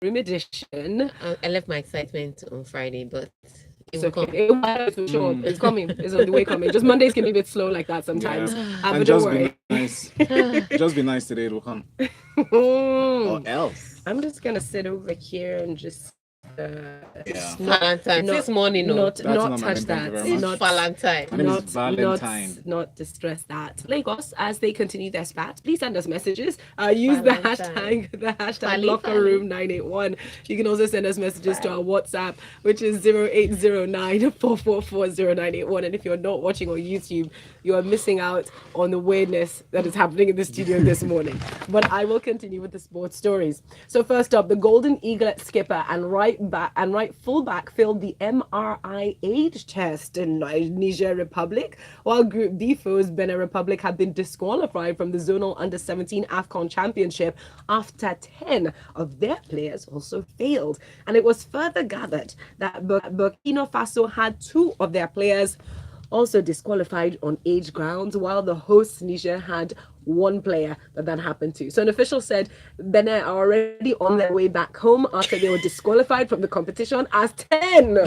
room edition. I left my excitement on Friday, but it's okay. It's sure. It's coming. It's on the way coming. Just Mondays can be a bit slow like that sometimes. But don't worry. Nice. Just be nice today. It will come. Or else. I'm just gonna sit over here and just. Valentine. This morning, not touch that. Not Valentine. Not distress that. Lagos, as they continue their spat, please send us messages. Use the hashtag LockerRoom981. You can also send us messages to our WhatsApp, which is 0809-444-0981. And if you're not watching on YouTube, you are missing out on the weirdness that is happening in the studio this morning. But I will continue with the sports stories. So first up, the Golden Eaglet skipper and right fullback failed the MRI age test in Niger Republic, while Group D foes Benin Republic have been disqualified from the zonal under-17 AFCON Championship after 10 of their players also failed. And it was further gathered that Burkina Faso had 2 of their players also disqualified on age grounds, while the host Niger had 1 player that happened to. So an official said Benin are already on their way back home after they were disqualified from the competition as 10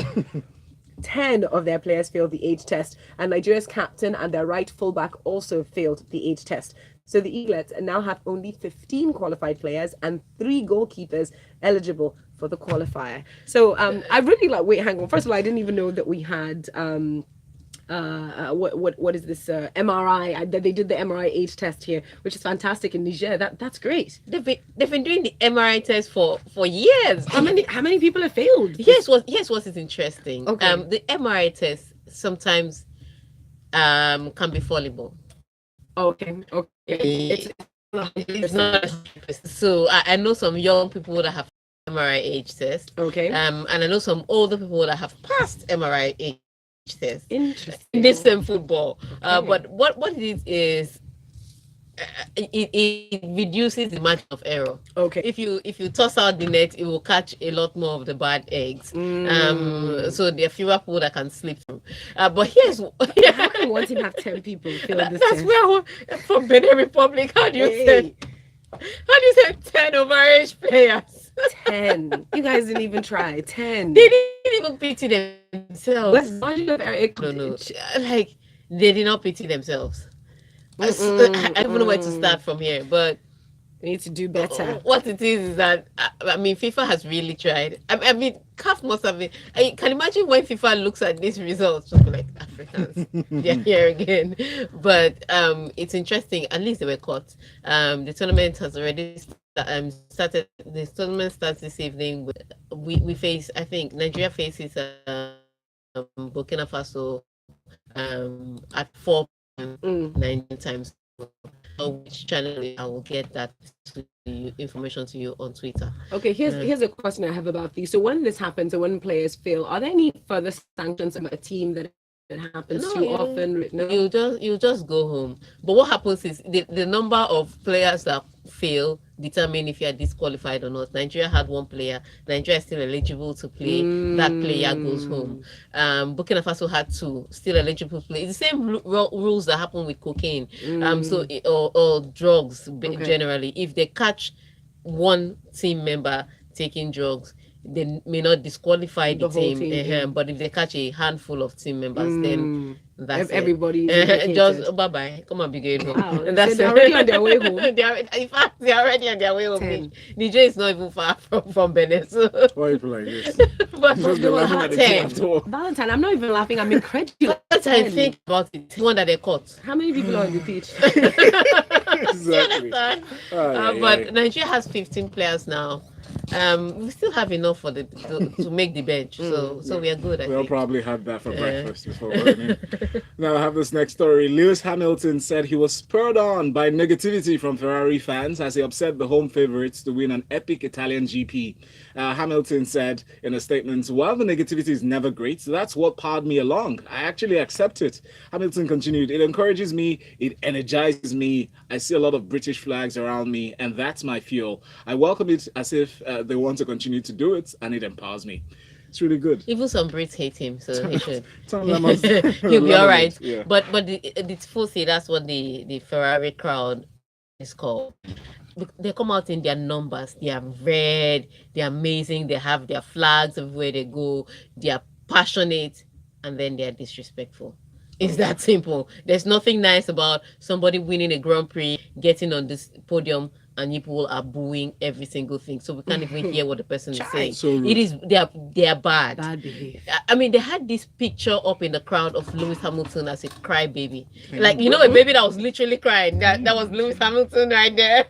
of their players failed the age test, and Nigeria's captain and their right fullback also failed the age test. So the Eaglets now have only 15 qualified players and 3 goalkeepers eligible for the qualifier. So I really wait, hang on. First of all, I didn't even know that we had what is this MRI? They did the MRI age test here, which is fantastic in Niger. That's great. They've been doing the MRI test for years. How many people have failed? Here's what is interesting. Okay. The MRI test sometimes can be fallible. Okay. It's not. So I know some young people that have MRI age test. Okay. And I know some older people that have passed MRI age test. Interesting. In this same football. Okay. But what it is it reduces the margin of error. Okay. If you toss out the net, it will catch a lot more of the bad eggs. So there are fewer people that can slip through. But here's how can one team have 10 people fill this That's test? where from Benin Republic. How do you say 10 overage players? 10. You guys didn't even try. 10. They didn't even pity themselves. No. Like they did not pity themselves. I don't know where to start from here, but we need to do better. What it is that I mean, FIFA has really tried. I mean, CAF must have been. I can imagine when FIFA looks at these results, like Africans, they're here again. But it's interesting. At least they were caught. The tournament has already started. The tournament starts this evening. We face. I think Nigeria faces Burkina Faso at 4. 9 times. Which channel I will get that information to you on Twitter. Okay, here's a question I have about these. So when this happens, or when players fail, are there any further sanctions about a team that it happens too often? No? You just go home. But what happens is the number of players that fail determine if you are disqualified or not. Nigeria had 1 player. Nigeria is still eligible to play. That player goes home. Burkina Faso had 2 still eligible to play. It's the same rules that happen with cocaine. Or drugs generally. If they catch 1 team member taking drugs, they may not disqualify the team. But if they catch a handful of team members, then that's everybody just bye-bye. Come on, be good. Wow. And that's they're already on their way home. In fact, they're already on their way home. Niger is not even far from Benin. So. Why people like this? But Valentine, I'm not even laughing. I'm incredulous. I think about it. One that they caught. How many people are on the pitch? Exactly. But Nigeria has 15 players now. We still have enough for to make the bench, so we are good. We'll probably have that for breakfast before morning. Now I have this next story. Lewis Hamilton said he was spurred on by negativity from Ferrari fans as he upset the home favourites to win an epic Italian GP. Hamilton said in a statement, "While the negativity is never great, that's what powered me along. I actually accept it." Hamilton continued, "It encourages me, it energizes me. I see a lot of British flags around me, and that's my fuel. I welcome it as if they want to continue to do it, and it empowers me." It's really good. Even some Brits hate him, so he should. He'll be all right. Yeah. But the Tifosi, that's what the Ferrari crowd is called. they come out in their numbers. They are red, they're amazing, they have their flags everywhere they go, they are passionate, and then they are disrespectful. It's that simple. There's nothing nice about somebody winning a Grand Prix, getting on this podium, and people are booing every single thing. So we can't even hear what the person is saying. So it is they are bad. Bad behavior. I mean, they had this picture up in the crowd of Lewis Hamilton as a crybaby. Like, you know, a baby that was literally crying. That was Lewis Hamilton right there.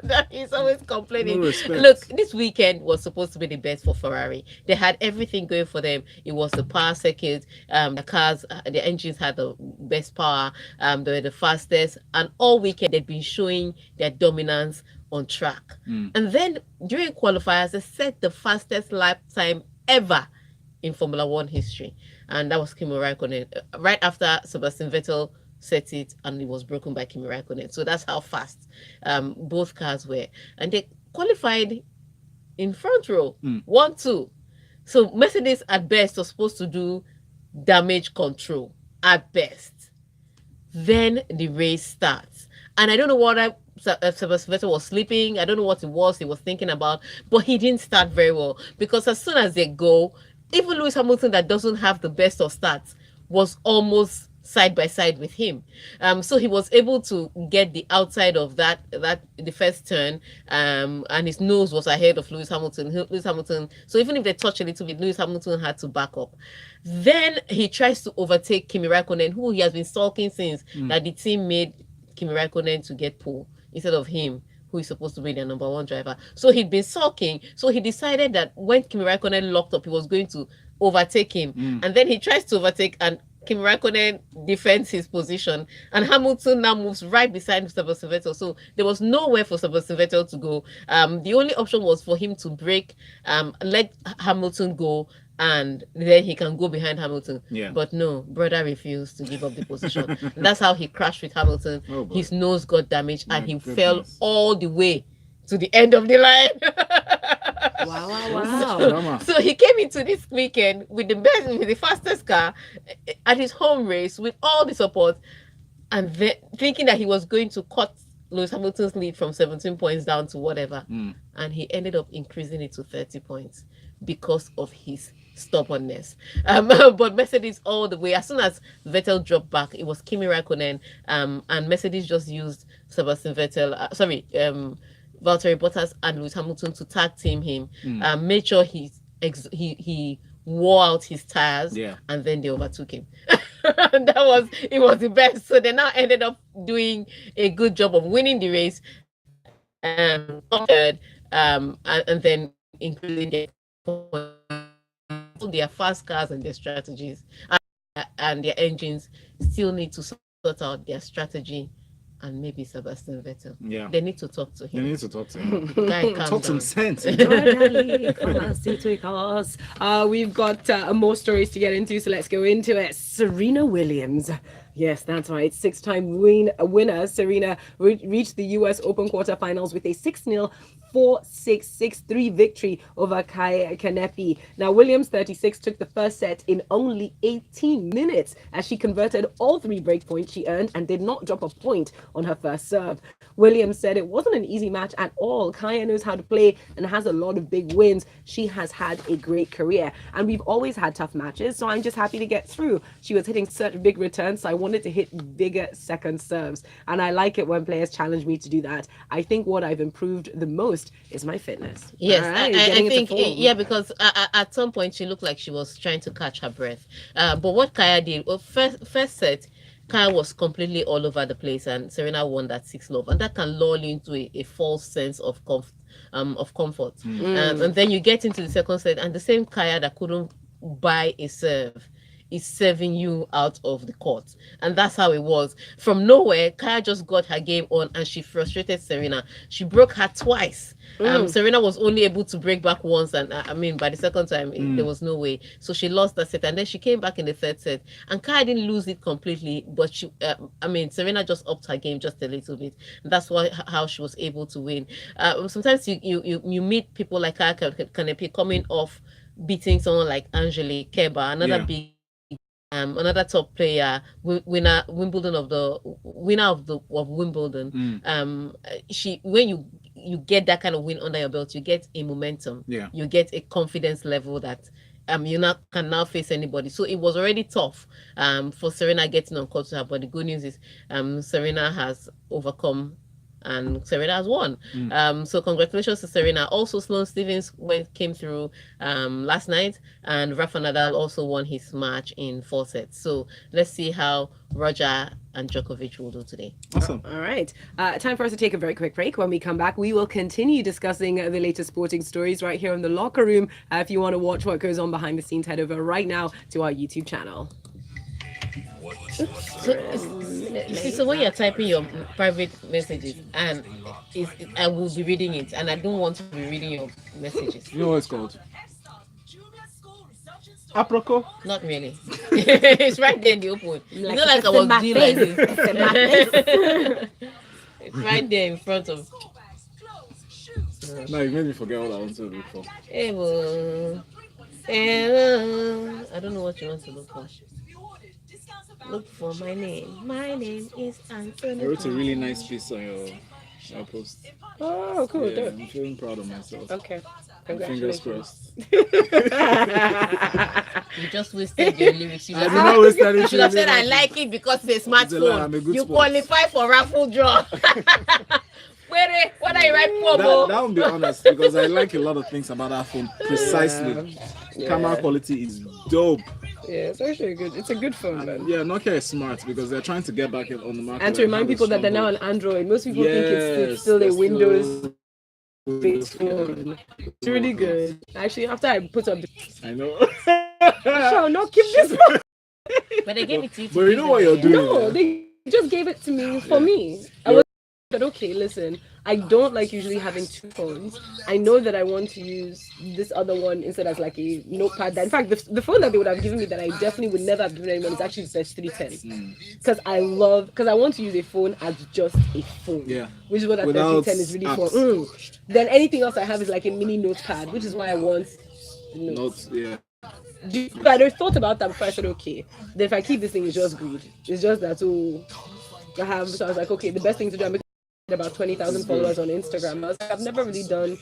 That he's always complaining. No respect. Look, this weekend was supposed to be the best for Ferrari. They had everything going for them. It was the power circuit. The cars, the engines had the best power. They were the fastest. And all weekend, they'd been showing their dominance on track. And then during qualifiers, they set the fastest lap time ever in Formula One history, and that was Kimi Raikkonen. Right after Sebastian Vettel set it, and it was broken by Kimi Raikkonen. So that's how fast both cars were, and they qualified in front row, 1-2. So Mercedes at best was supposed to do damage control at best. Then the race starts, and I don't know what Sebastian Vettel was sleeping. I don't know what it was he was thinking about, but he didn't start very well, because as soon as they go, even Lewis Hamilton, that doesn't have the best of stats, was almost side by side with him. So he was able to get the outside of the first turn, and his nose was ahead of Lewis Hamilton. So even if they touched a little bit, Lewis Hamilton had to back up. Then he tries to overtake Kimi Raikkonen, who he has been stalking since that the team made Kimi Raikkonen to get pole instead of him, who is supposed to be their number one driver. So he'd been sulking. So he decided that when Kimi Raikkonen locked up, he was going to overtake him. And then he tries to overtake, and Kimi Raikkonen defends his position, and Hamilton now moves right beside Sebastian Vettel. So there was nowhere for Sebastian Vettel to go. The only option was for him to brake, let Hamilton go, and then he can go behind Hamilton. But no, brother refused to give up the position. That's how he crashed with Hamilton. His nose got damaged, and he fell all the way to the end of the line. Wow. So he came into this weekend with the fastest car at his home race with all the support, and thinking that he was going to cut Lewis Hamilton's lead from 17 points down to whatever. And he ended up increasing it to 30 points because of his stubbornness. But Mercedes all the way, as soon as Vettel dropped back, it was Kimi Raikkonen, and Mercedes just used Sebastian Vettel, Valtteri Bottas and Lewis Hamilton to tag team him, made sure he wore out his tires, and then they overtook him. It was the best. So they now ended up doing a good job of winning the race, third, and then including their fast cars and their strategies, and their engines still need to sort out their strategy. And maybe Sebastian Vettel. They need to talk to him. Talk some sense. We've got more stories to get into, so let's go into it. Serena Williams. Yes, that's right. Six-time winner Serena reached the U.S. Open quarterfinals with a 6-0, 4-6, 6-3 victory over Kaia Kanepi. Now, Williams, 36, took the first set in only 18 minutes as she converted all 3 break points she earned and did not drop a point on her first serve. Williams said it wasn't an easy match at all. Kaia knows how to play and has a lot of big wins. She has had a great career, and we've always had tough matches, so I'm just happy to get through. She was hitting such big returns, so I wanted to hit bigger second serves, and I like it when players challenge me to do that. I think what I've improved the most is my fitness. Yes, right, I think, because at some point she looked like she was trying to catch her breath. But what Kaia did, first set, Kaia was completely all over the place, and Serena won that 6-love, and that can lull you into a false sense of comfort. And then you get into the second set, and the same Kaia that couldn't buy a serve is serving you out of the court. And that's how it was. From nowhere, Kaia just got her game on, and she frustrated Serena. She broke her twice. Serena was only able to break back once, and by the second time, there was no way. So she lost that set, and then she came back in the third set, and Kaia didn't lose it completely, but Serena just upped her game just a little bit. And that's how she was able to win. Sometimes you meet people like Kaia Kanepi coming off beating someone like Angelique Kerber, another big another top player, winner of Wimbledon. When you get that kind of win under your belt, you get a momentum. Yeah. You get a confidence level that you can now face anybody. So it was already tough for Serena getting on court to her, but the good news is Serena has overcome and Serena has won. So congratulations to Serena. Also, Sloane Stephens came through last night, and Rafa Nadal also won his match in 4 sets. So let's see how Roger and Djokovic will do today. Awesome. All right. Time for us to take a very quick break. When we come back, we will continue discussing the latest sporting stories right here in the locker room. If you want to watch what goes on behind the scenes, head over right now to our YouTube channel. So when you're typing your private messages, and I will be reading it, and I don't want to be reading your messages. You know what it's called? Aproko? Not really. It's right there in the open. You know, like I was doing like this. It's right there in front of. No, you made me forget what I wanted to look for. Hello. I don't know what you want to look for. Look for my name. My name is Anthony. I wrote a really nice piece on your post. Oh, cool. Yeah, I'm feeling proud of myself. Okay. Fingers crossed. You just wasted your lyrics. You I did not waste any. should have said I like it because it's a smartphone. You sport. qualify for raffle draw. What are you right for, Bo? That would be honest, because I like a lot of things about that phone. Precisely. Camera quality is dope. Yeah, it's actually good. It's a good phone, man. Yeah, Nokia is smart because they're trying to get back on the market. And to remind people that they're now on Android. Most people think it's still a Windows-based phone. It's really good. Actually, after I put up I know. I shall not keep this phone. But they gave it to you. But you know what you're doing? No, they just gave it to me for me. I said, okay, listen, I don't like usually having 2 phones. I know that I want to use this other one instead as like a notepad. In fact, the phone that they would have given me that I definitely would never have given anyone is actually the 310. Because I want to use a phone as just a phone. Yeah. Which is what that 310 is really for. Then anything else I have is like a mini notepad, which is why I want notes. Yeah. I thought about that before I said, okay, then if I keep this thing, it's just greed. It's just that, so I was like, okay, the best thing to do, I'm about 20,000 followers on Instagram. I was like, I've never really done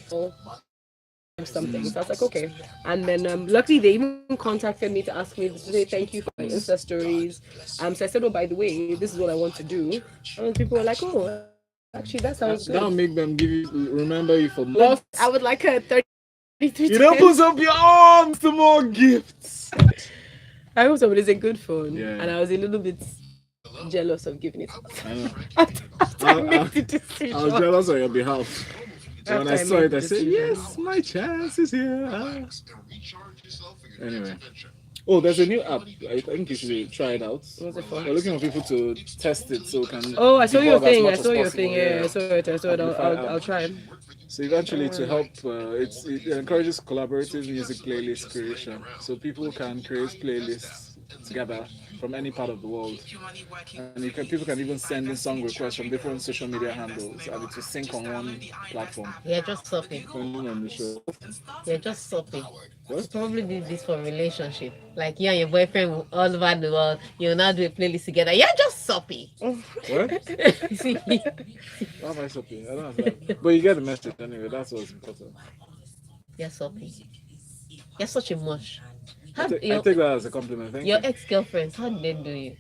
something. So I was like, okay. And then luckily they even contacted me to ask me to say thank you for my Insta stories. So I said, oh, by the way, this is what I want to do. And people were like, oh, actually that sounds good. That'll make them remember you for more. I would like a 33. You don't put up your arms to more gifts. I hope somebody's a good phone. Yeah. And I was a little bit jealous of giving it. I know. I made the decision. I was jealous on your behalf. So when I saw it, I said, decision. yes, my chance is here. Anyway. Oh, there's a new app. I think you should try it out. What's it for? We're looking for people to test it so can. Oh, I saw your evolve as thing. much I as saw your possible. thing. Yeah, I saw it. Amplify I'll try. So eventually, to help, it encourages collaborative music playlist creation. So people can create playlists together from any part of the world, and people can even send in song requests from different social media handles, and it will sync on one platform. Yeah, just sopping. Depending on the show. Yeah, just sopping. What? You probably did this for a relationship. Like you and your boyfriend all over the world, you'll now do a playlist together. You're just soppy. What? See? Why am I sopping? I don't have that. But you get the message anyway. That's what's important. You're soppy. You're such a mush. I take that as a compliment. Thank you. Your ex-girlfriends, how did they do you?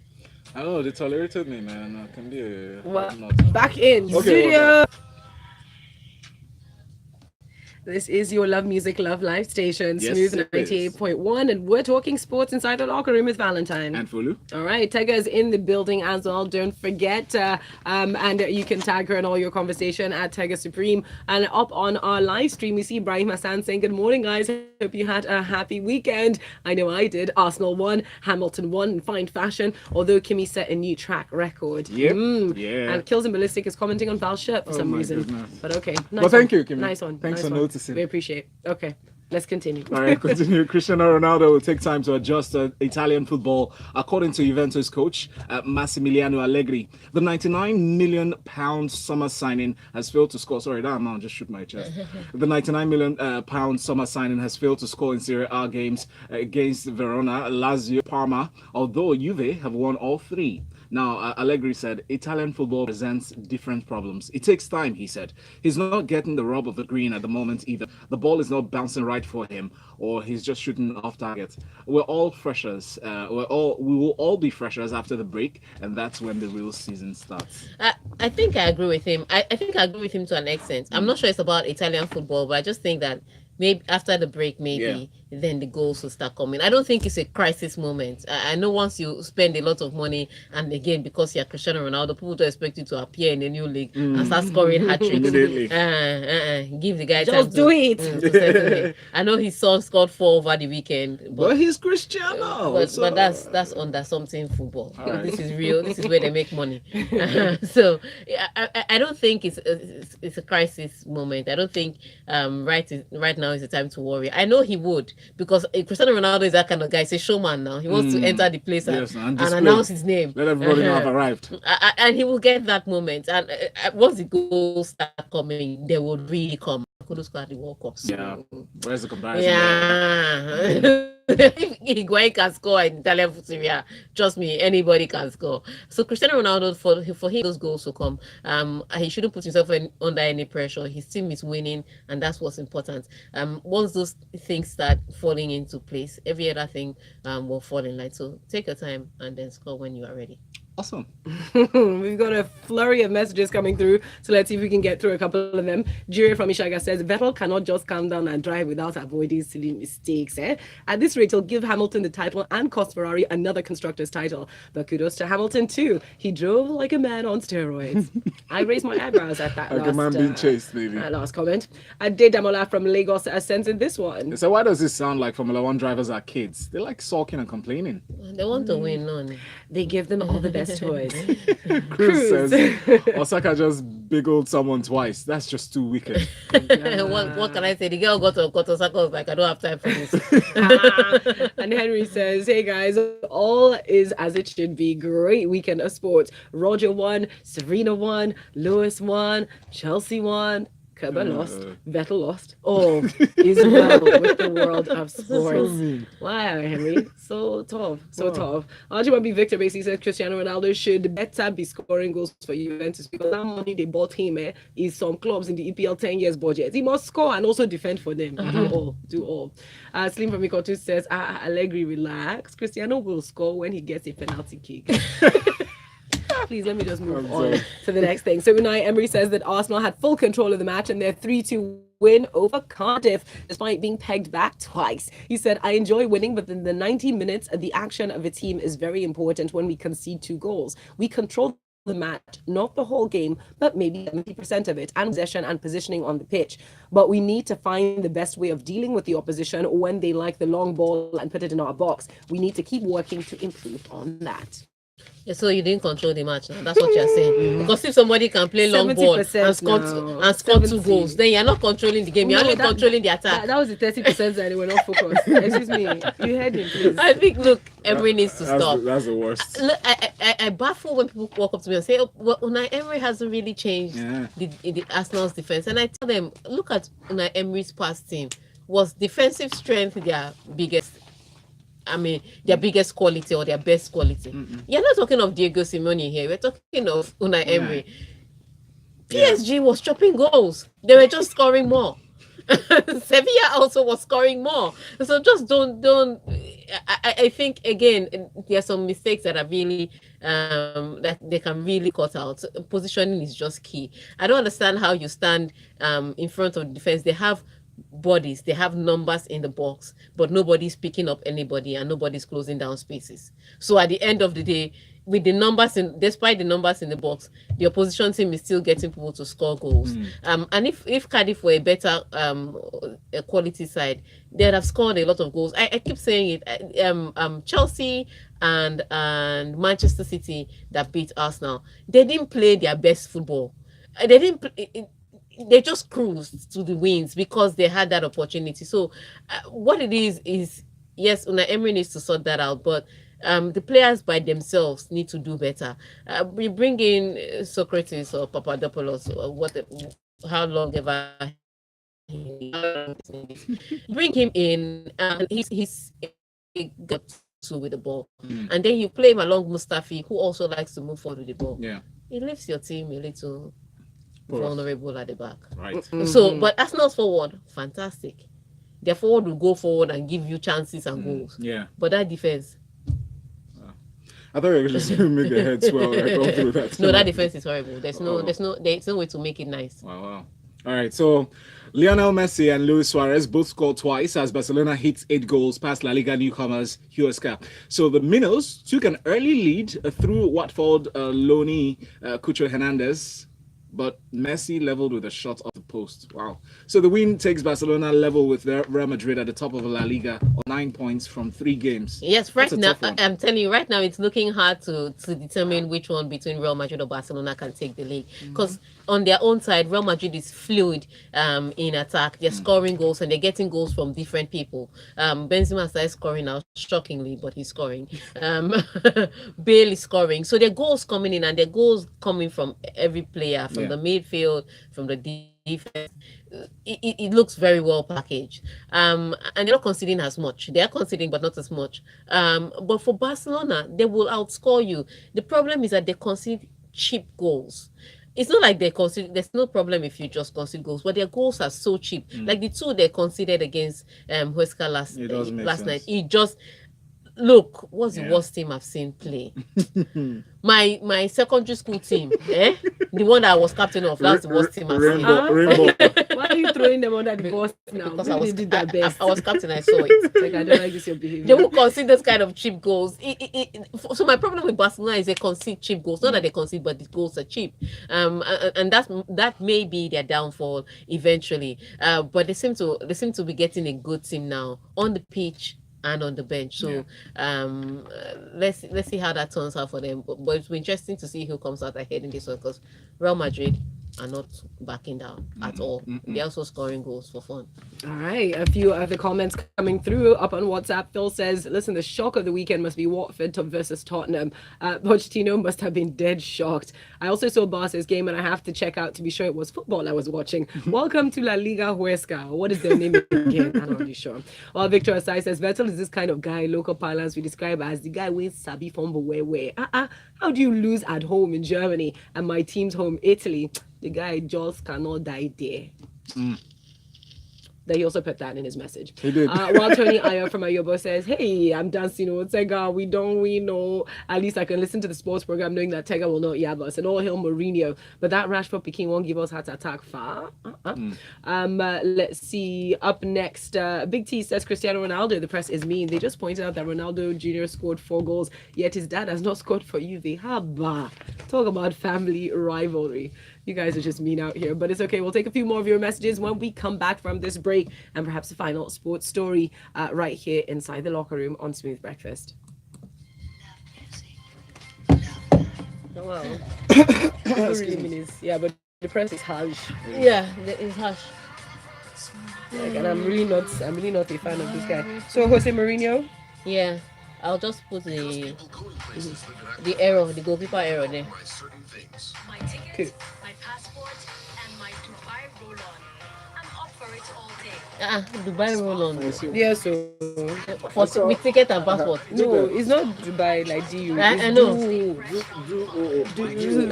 I don't know. They tolerated me, man. I can be a. What? Not. Back in studio. This is your Love Music, Love Life station, Yes, Smooth it is. 98.1, and we're talking sports inside the locker room with Valentine. And Folu. All right, Tega is in the building as well. Don't forget, and you can tag her in all your conversation at Tega Supreme. And up on our live stream, we see Ibrahim Hassan saying, "Good morning, guys. Hope you had a happy weekend. I know I did. Arsenal won, Hamilton won in fine fashion. Although Kimi set a new track record. Yep. Yeah. And Kills and Ballistic is commenting on Val's shirt for some my reason. goodness. But okay, nice Well, thank one. you, Kimi. Nice one. Thanks nice for one. noticing. We appreciate. Okay. Let's continue. All right, continue. Cristiano Ronaldo will take time to adjust to Italian football, according to Juventus coach Massimiliano Allegri. The £99 million summer signing has failed to score. Sorry, that amount just shook my chest. The £99 million summer signing has failed to score in Serie A games against Verona, Lazio, Parma, although Juve have won all three. Now, Allegri said, Italian football presents different problems. It takes time, he said. He's not getting the rub of the green at the moment either. The ball is not bouncing right for him, or he's just shooting off target. We're all freshers. We will all be freshers after the break, and that's when the real season starts. I think I agree with him. I think I agree with him to an extent. I'm not sure it's about Italian football, but I just think that maybe after the break, then the goals will start coming. I don't think it's a crisis moment. I know once you spend a lot of money, and again, because you're Cristiano Ronaldo, people don't expect you to appear in a new league and start scoring hat-tricks. Give the guy just do it. I know his son scored 4 over the weekend. But he's Cristiano. But that's under something football. Right. This is real. This is where they make money. So I don't think it's a crisis moment. I don't think right now is the time to worry. I know he would, because Cristiano Ronaldo is that kind of guy. He's a showman now. He wants to enter the place and announce his name. Let everybody know I've arrived. And he will get that moment. And once the goals start coming, they will really come. Couldn't score at the World Cup. Yeah. Where's the comparison? Yeah. If Higuain can score in Italian football, trust me, anybody can score. So Cristiano Ronaldo, for him, those goals will come. He shouldn't put himself under any pressure. His team is winning, and that's what's important. Once those things start falling into place, every other thing will fall in line. So take your time and then score when you are ready. Awesome. We've got a flurry of messages coming through, so let's see if we can get through a couple of them. Jure from Ishaga says, Vettel cannot just calm down and drive without avoiding silly mistakes. At this rate, he'll give Hamilton the title and cost Ferrari another constructor's title. But kudos to Hamilton too. He drove like a man on steroids. I raised my eyebrows at that like a man being chased, baby. Last comment. Damola from Lagos sends in this one. So why does this sound like Formula One drivers are kids? They like sulking and complaining. They want to win, none. They give them all the best toys. Cruz says Osaka just biggled someone twice. That's just too wicked. What can I say? The girl got Osaka was like, I don't have time for this. And Henry says, hey guys, all is as it should be. Great weekend of sports. Roger won, Serena won, Lewis won, Chelsea won, Kerber lost, Vettel lost. All is well with the world of sports. Wow, Henry. So tough. Archibald Victor basically says Cristiano Ronaldo should better be scoring goals for Juventus, because that money they bought him is some clubs in the EPL 10 years budget. He must score and also defend for them. Do all. Slim from Ikotu says, Allegri, relax. Cristiano will score when he gets a penalty kick. Please let me just move on to the next thing. So Unai Emery says that Arsenal had full control of the match and their 3-2 win over Cardiff, despite being pegged back twice. He said, I enjoy winning, but in the 90 minutes, the action of a team is very important when we concede 2 goals. We control the match, not the whole game, but maybe 70% of it, and possession and positioning on the pitch. But we need to find the best way of dealing with the opposition when they like the long ball and put it in our box. We need to keep working to improve on that. So you didn't control the match now. That's what you're saying. Because if somebody can play long ball and score 2 goals, then you're not controlling the game. You're only controlling the attack. That was the 30% that they were not focused. Excuse me. You heard him, please. I think, look, Emery needs to stop. That's the worst. Look, I baffle when people walk up to me and say, Unai Emery hasn't really changed the Arsenal's defense. And I tell them, look at Unai Emery's past team. Was defensive strength their biggest quality or their best quality? You're not talking of Diego Simeone here. We're talking of Unai Emery. PSG was chopping goals. They were just scoring more. Sevilla also was scoring more. So just don't. I think again there are some mistakes that are really that they can really cut out. Positioning is just key. I don't understand how you stand in front of the defense. They have bodies, they have numbers in the box, but nobody's picking up anybody and nobody's closing down spaces. So at the end of the day, with the numbers despite the numbers in the box, the opposition team is still getting people to score goals. And if Cardiff were a better a quality side, they'd have scored a lot of goals. I keep saying it. Chelsea and Manchester City that beat Arsenal, they didn't play their best football. They didn't. they just cruised to the wins because they had that opportunity. So what it is yes, Unai Emery needs to sort that out, but the players by themselves need to do better. We bring in Socrates or Papadopoulos or how long ever bring him in, and he's got to with the ball, and then you play him along Mustafi, who also likes to move forward with the ball. Yeah, it leaves your team a little vulnerable at the back. Right. So, but Arsenal's forward, fantastic. Their forward will go forward and give you chances and goals. Yeah. But that defense. I thought it was just going to make the head swell when I go through that. No, that defense is horrible. There's no way to make it nice. Wow. All right, so Lionel Messi and Luis Suarez both scored twice as Barcelona hit 8 goals past La Liga newcomers Huesca. So the Minnows took an early lead through Watford loanee Cucho Hernandez, but Messi leveled with a shot off the post. Wow. So the win takes Barcelona level with Real Madrid at the top of La Liga on 9 points from 3 games. Yes, right now, I'm telling you, right now it's looking hard to determine which one between Real Madrid or Barcelona can take the league. Because on their own side, Real Madrid is fluid in attack. They're scoring goals and they're getting goals from different people. Benzema started scoring now, shockingly, but he's scoring. Bale is scoring. So their goals coming in, and their goals coming from every player, from the midfield, from the defense. It looks very well packaged. And they're not conceding as much. They are conceding, but not as much. But for Barcelona, they will outscore you. The problem is that they concede cheap goals. It's not like they concede. There's no problem if you just concede goals, but their goals are so cheap. Like the 2 they conceded against Huesca last night. It just look. What's the worst team I've seen play? My secondary school team, the one that I was captain of. That's the worst team I've seen. Rainbow. Why are you throwing them under the bus now? Because Maybe they did their best. I was captain. I saw it. Like, I don't like this your behavior. They will concede this kind of cheap goals. So my problem with Barcelona is they concede cheap goals. Not that they concede, but the goals are cheap. And that may be their downfall eventually. But they seem to be getting a good team now on the pitch and on the bench. So let's see how that turns out for them. But it's interesting to see who comes out ahead in this one, because Real Madrid are not backing down at all. They're also scoring goals for fun. All right, a few of the comments coming through up on WhatsApp. Phil says, listen, the shock of the weekend must be Watford versus Tottenham. Pochettino must have been dead shocked. I also saw Barca's game and I have to check out to be sure it was football I was watching. Welcome to La Liga Huesca. What is their name again? I'm not really sure. Well, Victor Asai says, Vettel is this kind of guy, local parlance we describe as the guy with Sabi fumble where. How do you lose at home in Germany and my team's home Italy? The guy just cannot die there. That he also put that in his message. He did. While Tony Ayo from Ayobo says, hey, I'm dancing with Tega. We know. At least I can listen to the sports program knowing that Tega will not yab us. And all hail Mourinho. But that Rashford Peking won't give us heart attack. Let's see. Up next, Big T says Cristiano Ronaldo. The press is mean. They just pointed out that Ronaldo Jr. scored 4 goals, yet his dad has not scored for Juve. Talk about family rivalry. You guys are just mean out here, but it's okay. We'll take a few more of your messages when we come back from this break, and perhaps a final sports story right here inside the locker room on Smooth Breakfast. Oh, wow. Really mean yeah, but the press is harsh. Yeah, it's harsh. Like, and I'm really not a fan of this guy. So Jose Mourinho? Yeah, I'll just put the error, the goalkeeper error there. My ticket, Cool. my passport, and my Dubai roll-on. I'm up for it all day. Dubai roll-on. Yeah, so With ticket and passport. no, it's not Dubai like DU. I know. Do.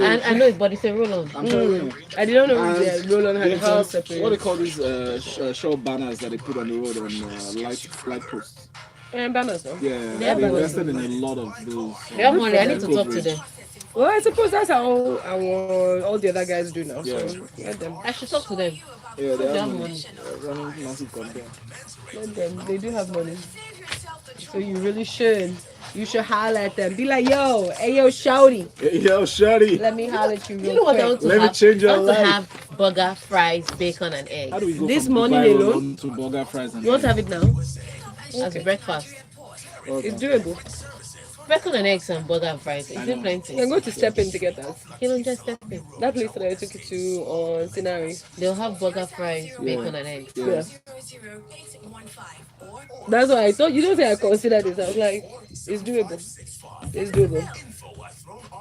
I know it, but it's a roll-on. I'm telling you. I didn't know the Roland had They a have, separate. what they call these short banners that they put on the road on light posts. And banners, no? Yeah, They have they banners. invested in a lot of those. They have money. I need to talk to them. Well, I suppose that's how all the other guys do now. Yeah. So let them. I should talk to them. Yeah, they They have have money. Running massive campaign. Let them. They do have money. So you really should. You should holler at them. Be like, yo, hey, yo, shouty. Hey, yo, Shadi. Let me holler at you real You know what I quick. want to Let me have? change your I want to life. have burger, fries, bacon, and eggs. How do we go This from morning Dubai alone? roll-on to burger fries and You want to have it now? As breakfast. Okay. It's doable. Bacon and eggs and burger and fries. Is I it know. plenty? I'm going to step in to get that. You don't just step in. That place that I took you to on Scenery. They'll have burger, fries, bacon and eggs. Yeah. 008015 or That's why I thought, you don't say I considered this. I was like, it's doable. It's doable.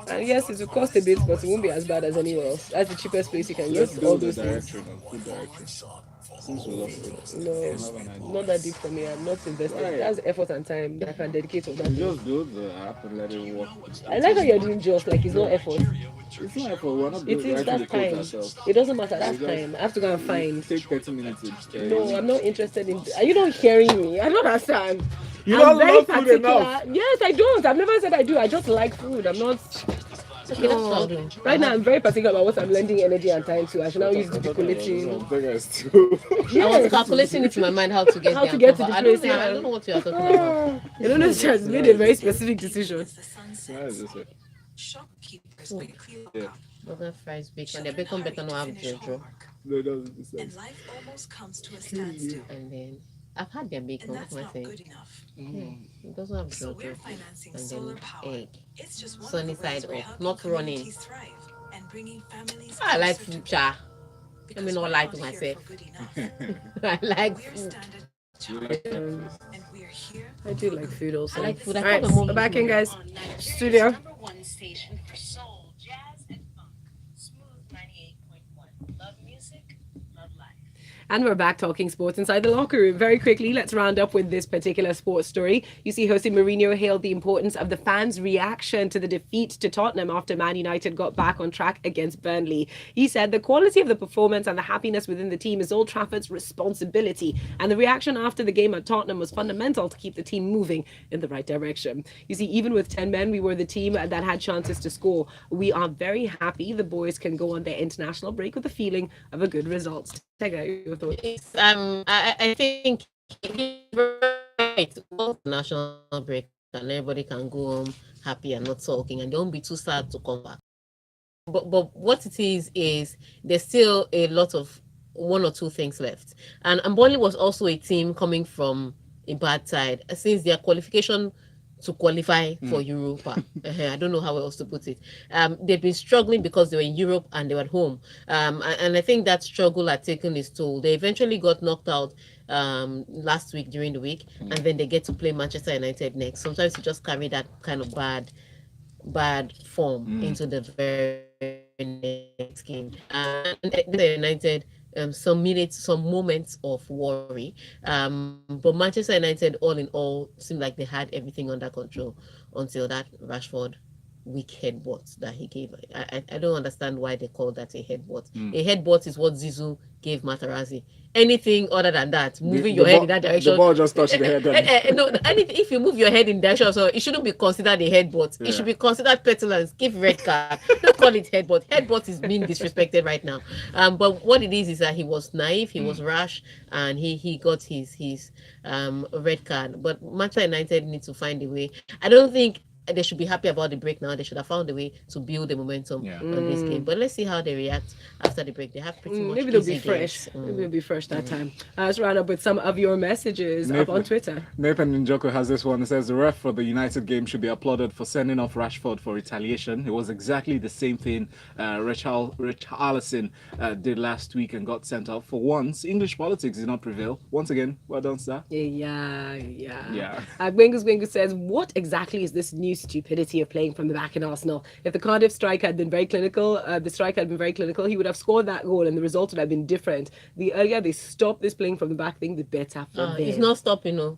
And yes, it will cost a bit, but it won't be as bad as anywhere else. That's the cheapest place you can Let's get all build the those things. directory now. Food directory. Since we love food. No, I have an idea. not that deep for me. I'm not invested. Right. That's effort and time that I can dedicate to that. Just build the app and let it work. I like how you're doing just like it's not effort. It's not effort. We're not It building is the that code time. ourselves. It doesn't matter. That's We just- time. I have to go and find. Take 30 minutes. No, I'm not interested in. Are you not hearing me? I don't understand. You I'm don't very love food particular. enough. Yes, I don't. I've never said I do. I just like food. I'm not. Okay, that's No. all good. Right now, I'm very particular about what I'm lending energy and time to. I should now use it to be collating. I was Yes. calculating it in my mind how to get How there. to get to but the I don't place, know. yeah. I don't know what you are talking about. You don't know, she has made a very specific decision. the sun sets, shopkeepers quickly look Yeah. up. Burger, fries, bacon. The bacon better not have Finish jojo. homework, No, it doesn't make sense. and life almost comes to a standstill. And then I've had their bacon. And What that's am I not saying? good enough. It doesn't have So we're jojo. financing And solar then power. egg. It's just one Sunny of the ways side we're up, helping not running. communities thrive and bringing families I like closer food, together. cha. Because me not we're lie not to here myself. for good enough. I like We're food. Standard You Chartered, like and we're here. I do like food also. I like food. I All right, thought the we're back in, guys. On Nigeria's Studio. #1 station for soul, jazz, and funk. Smooth 98.1. Love music, love life. And we're back talking sports inside the locker room. Very quickly, let's round up with this particular sports story. You see, Jose Mourinho hailed the importance of the fans' reaction to the defeat to Tottenham after Man United got back on track against Burnley. He said the quality of the performance and the happiness within the team is Old Trafford's responsibility. And the reaction after the game at Tottenham was fundamental to keep the team moving in the right direction. You see, even with 10 men, we were the team that had chances to score. We are very happy the boys can go on their international break with the feeling of a good result. Tega, your thoughts? It's, I think he's right. Well, national break and everybody can go home happy and not talking, and don't be too sad to come back. But what it is there's still a lot of one or two things left, and Burnley was also a team coming from a bad side since their qualification to qualify for Europa. I don't know how else to put it. They've been struggling because they were in Europe and they were at home. And I think that struggle had taken its toll. They eventually got knocked out last week during the week, and then they get to play Manchester United next. Sometimes you just carry that kind of bad form into the very next game. And the United some moments of worry. But Manchester United, all in all, seemed like they had everything under control until that Rashford weak headbutt that he gave. I don't understand why they call that a headbutt. A headbutt is what Zizou gave Materazzi. Anything other than that, moving your head in that direction. The ball just touched the head. No, anything, if you move your head in direction, so it shouldn't be considered a headbutt. Yeah. It should be considered petulance. Give red card. Don't call it headbutt. Headbutt is being disrespected right now. But what it is that he was naive, he was rash, and he got his red card. But Manchester United need to find a way. I don't think they should be happy about the break now. They should have found a way to build the momentum on this game. But let's see how they react after the break. They have pretty much Maybe they'll be easy fresh. games. Maybe they'll be fresh that time. Let's round up with some of your messages up on Twitter. Nathan Njoko has this one. It says the ref for the United game should be applauded for sending off Rashford for retaliation. It was exactly the same thing Richarlison did last week and got sent off. For once, English politics did not prevail. Once again, well done, sir. Yeah. Gwengu says, what exactly is this new stupidity of playing from the back in Arsenal? If the Cardiff strike had been very clinical, he would have scored that goal and the result would have been different. The earlier they stop this playing from the back thing, the better for them. It's not stopping, no.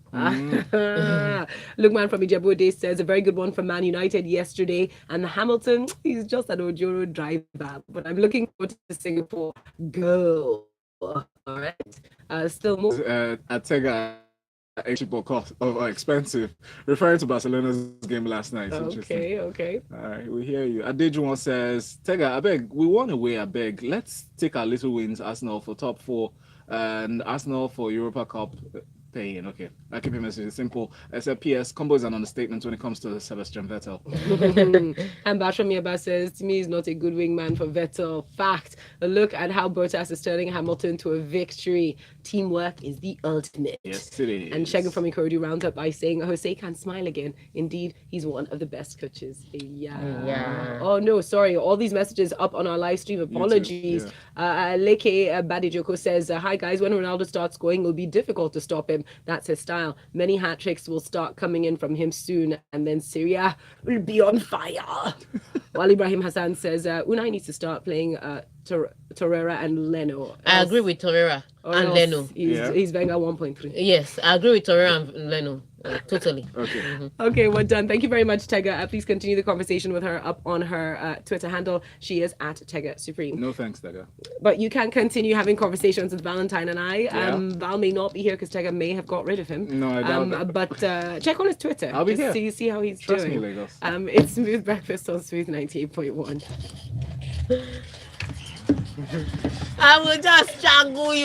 Lookman from Ijebu Day says, a very good one from Man United yesterday. And Hamilton, he's just an Ojoro driver. But I'm looking forward to Singapore. Go. All right. Still more. At Tega, cheap or cost or expensive, referring to Barcelona's game last night. Okay. All right, we hear you. Adejuwon says, Tega, I beg, we won away, I beg. Let's take our little wins, Arsenal for top 4 and Arsenal for Europa Cup. Paying, okay. I keep your message simple. I said, P.S. Combo is an understatement when it comes to Sebastian Vettel. And Basham Yaba says, to me, he's not a good wingman for Vettel. Fact. A look at how Bottas is turning Hamilton to a victory. Teamwork is the ultimate. Yes, it is. And Shegun from Ikorodu rounds up by saying, Jose can smile again. Indeed, he's one of the best coaches. Yeah. Oh, no, sorry. All these messages up on our live stream. Apologies. Leke Badijoko says, hi, guys. When Ronaldo starts going, it'll be difficult to stop him. That's his style. Many hat tricks will start coming in from him soon, and then Syria will be on fire. While Ibrahim Hassan says, Unai needs to start playing Torreira and Leno. I agree with Torreira and Leno. He's Wenger 1.3. Yes, I agree with Torreira and Leno. Totally. Okay. Okay, we're done. Thank you very much, Tega. Please continue the conversation with her up on her Twitter handle. She is at Tega Supreme. No thanks, Tega. But you can continue having conversations with Valentine and I. Val may not be here because Tega may have got rid of him. No, I doubt that. But check on his Twitter. I'll be here. See how he's Trust doing. me, Lagos. It's Smooth Breakfast on Smooth 98.1. I will just strangle you.